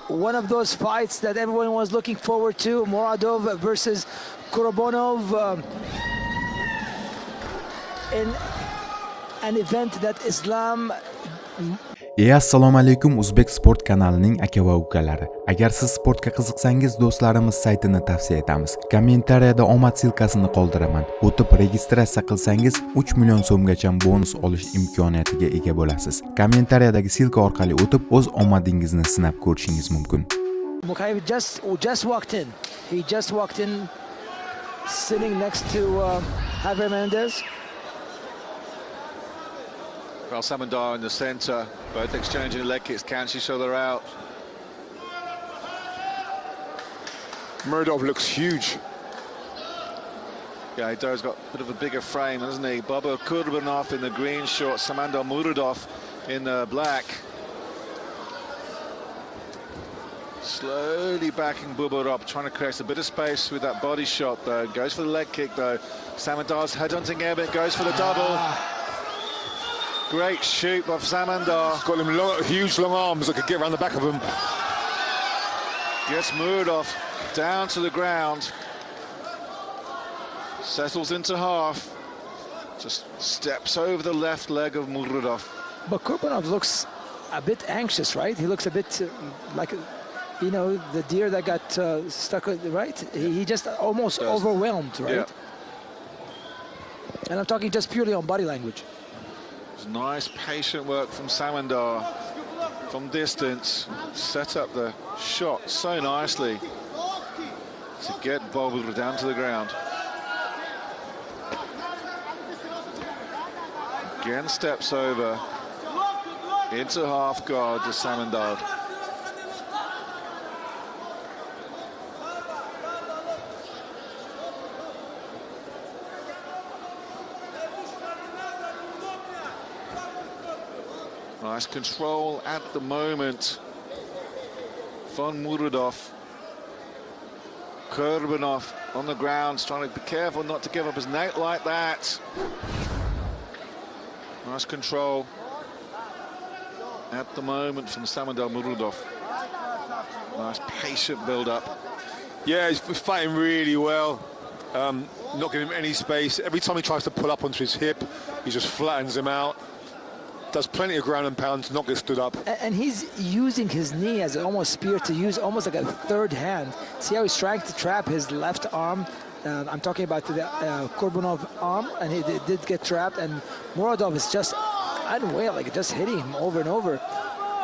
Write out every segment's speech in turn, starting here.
one of those fights that everyone was looking forward to, Murodov versus Qurbonov, in an event that Islam. Assalomu alaykum, Uzbek sport kanalining aka va ukalari. Agar siz sportga qiziqsangiz, do'stlarimiz saytini tavsiya etamiz. Kommentariyada omad silkasini qoldiraman. O'tib registratsiya qilsangiz 3 million so'mgacha bonus olish imkoniyatiga ega bo'lasiz. Kommentariyadagi silka orqali o'tib o'z omadingizni sinab ko'rishingiz mumkin. Mukayev just walked in. He just walked in, sitting next to Javier Mendez. Well, Samandar in the centre, both exchanging leg kicks, cancel each other out. Murdoch looks huge. Yeah, he does, got a bit of a bigger frame, hasn't he? Bobur Qurbonov in the green shorts, Samandar Murodov in the black. Slowly backing Bobur up, trying to create a bit of space with that body shot, though. Goes for the leg kick, though. Samandar's headhunting air, but goes for the double. Great shoot of Samandar. He's got them huge long arms that could get around the back of him. Gets Murodov down to the ground. Settles into half. Just steps over the left leg of Murodov. But Qurbonov looks a bit anxious, right? He looks a bit like, you know, the deer that got stuck, right? He just almost overwhelmed, right? Yeah. And I'm talking just purely on body language. Nice patient work from Samandar from distance. Set up the shot so nicely to get Bobur down to the ground. Again steps over into half guard to Samandar. Nice control at the moment from Murodov. Qurbonov on the ground, trying to be careful not to give up his neck like that. Nice control at the moment from Samandar Murodov. Nice patient build-up. Yeah, he's fighting really well. Not giving him any space. Every time he tries to pull up onto his hip, he just flattens him out. Does plenty of ground and pound to not get stood up. And he's using his knee as almost spear to use almost like a third hand. See how he's trying to trap his left arm? I'm talking about the Qurbonov arm, and he did get trapped. And Murodov is just unaware, like just hitting him over and over.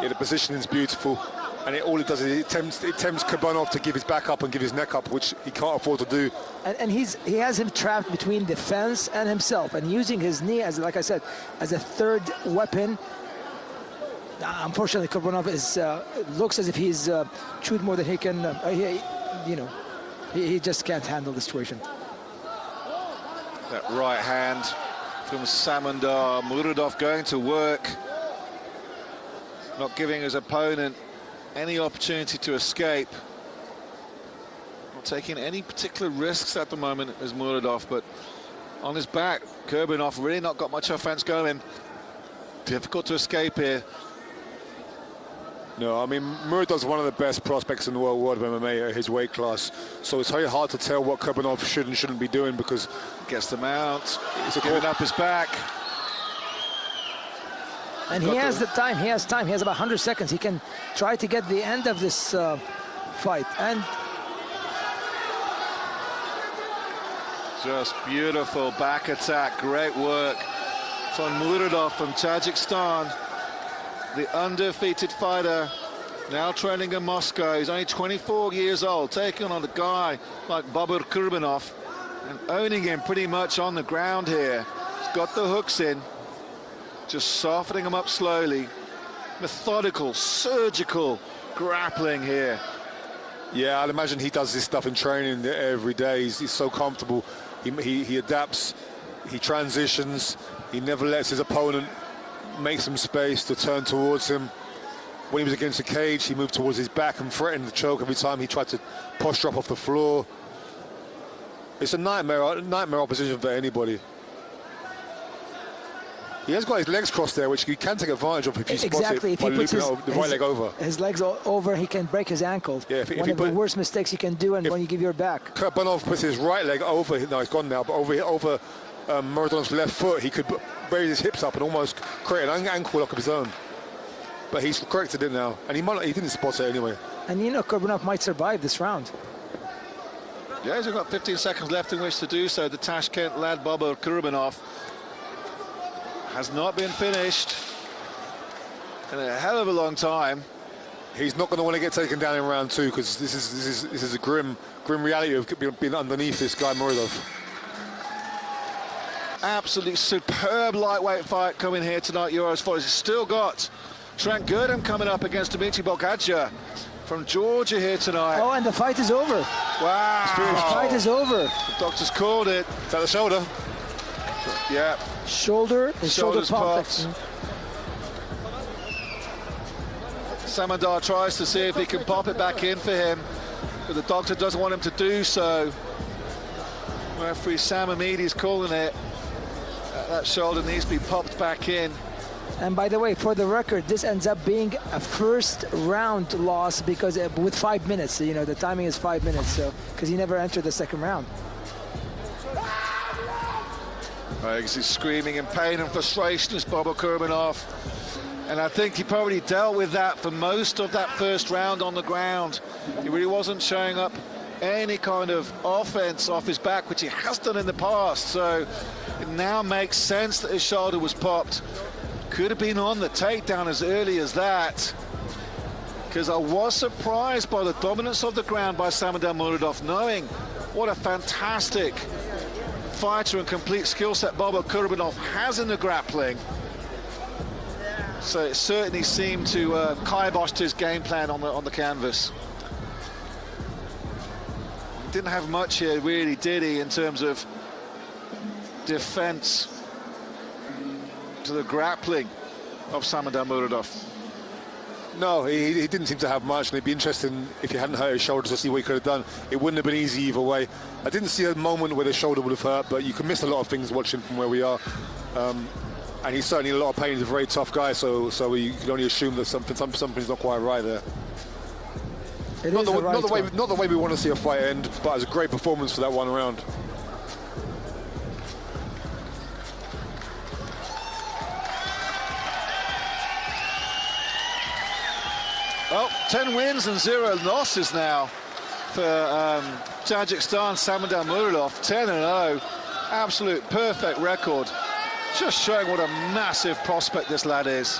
Yeah, the positioning is beautiful. And all it does is it tempts Qurbonov to give his back up and give his neck up, which he can't afford to do. And he has him trapped between the fence and himself, and using his knee as, like I said, as a third weapon. Unfortunately, Qurbonov looks as if he's chewed more than he can. He just can't handle the situation. That right hand from Samandar Murodov going to work, not giving his opponent any opportunity to escape. Not taking any particular risks at the moment as Murodov, but on his back, Qurbonov really not got much offense going. Difficult to escape here. No, I mean, Murodov's one of the best prospects in the world of MMA at his weight class. So it's very hard to tell what Qurbonov should and shouldn't be doing, because gets the mount, he's giving up his back. And he has the time, he has time, he has about 100 seconds. He can try to get the end of this fight. And just beautiful back attack, great work from Murodov from Tajikistan. The undefeated fighter, now training in Moscow. He's only 24 years old, taking on a guy like Bobur Qurbonov and owning him pretty much on the ground here. He's got the hooks in. Just softening him up slowly. Methodical, surgical grappling here. Yeah, I'd imagine he does this stuff in training every day. He's so comfortable. He adapts, he transitions, he never lets his opponent make some space to turn towards him. When he was against the cage, he moved towards his back and threatened to choke every time he tried to posture up off the floor. It's a nightmare opposition for anybody. He has got his legs crossed there, which he can take advantage of if he spots Exactly. it by looping the right leg over. His legs over, he can break his ankle. Yeah, one of the worst mistakes you can do, and when you give your back. Qurbonov puts his right leg over, no, he's gone now, but over Murodov's left foot, he could raise his hips up and almost create an ankle lock of his own. But he's corrected it now, and he didn't spot it anyway. And you know, Qurbonov might survive this round. Yeah, he's got 15 seconds left in which to do so. The Tashkent lad Bobur Qurbonov has not been finished in a hell of a long time. He's not going to want to get taken down in round 2 because this is a grim reality of being underneath this guy Murodov. Absolutely superb lightweight fight coming here tonight. Euros fighters. He's still got Trent Girdham coming up against Dmitry Bogdadja from Georgia here tonight. Oh, and the fight is over. Wow. The fight is over. The doctor's called it. Is that the shoulder? Yeah. Shoulder popped. Samandar tries to see if he can pop it back in for him, but the doctor doesn't want him to do so. Referee Sam Amidi's calling it. That shoulder needs to be popped back in. And by the way, for the record, this ends up being a first round loss because with 5 minutes, you know, the timing is 5 minutes, so because he never entered the second round. He's screaming in pain and frustration as Bobur Qurbonov. And I think he probably dealt with that for most of that first round on the ground. He really wasn't showing up any kind of offense off his back, which he has done in the past. So it now makes sense that his shoulder was popped. Could have been on the takedown as early as that. Because I was surprised by the dominance of the ground by Samandar Murodov, knowing what a fantastic fighter and complete skill set Bobur Qurbonov has in the grappling. So it certainly seemed to kibosh his game plan on the canvas. Didn't have much here, really, did he, in terms of defense to the grappling of Samandar Murodov? No, he didn't seem to have much, and it'd be interesting if he hadn't hurt his shoulder to see what he could have done. It wouldn't have been easy either way. I didn't see a moment where the shoulder would have hurt, but you can miss a lot of things watching from where we are. And he's certainly in a lot of pain. He's a very tough guy, so you can only assume that something's not quite right there. Not the way we want to see a fight end, but it was a great performance for that one round. Well, 10 wins and 0 losses now for Tajikistan, Samandar Murodov, 10-0. Absolute perfect record. Just showing what a massive prospect this lad is.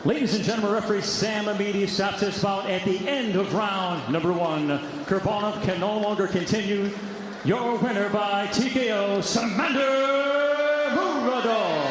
Ladies and gentlemen, referee Sam Amidi stops this bout at the end of round number 1. Qurbonov can no longer continue. Your winner by TKO, Samandar Murodov.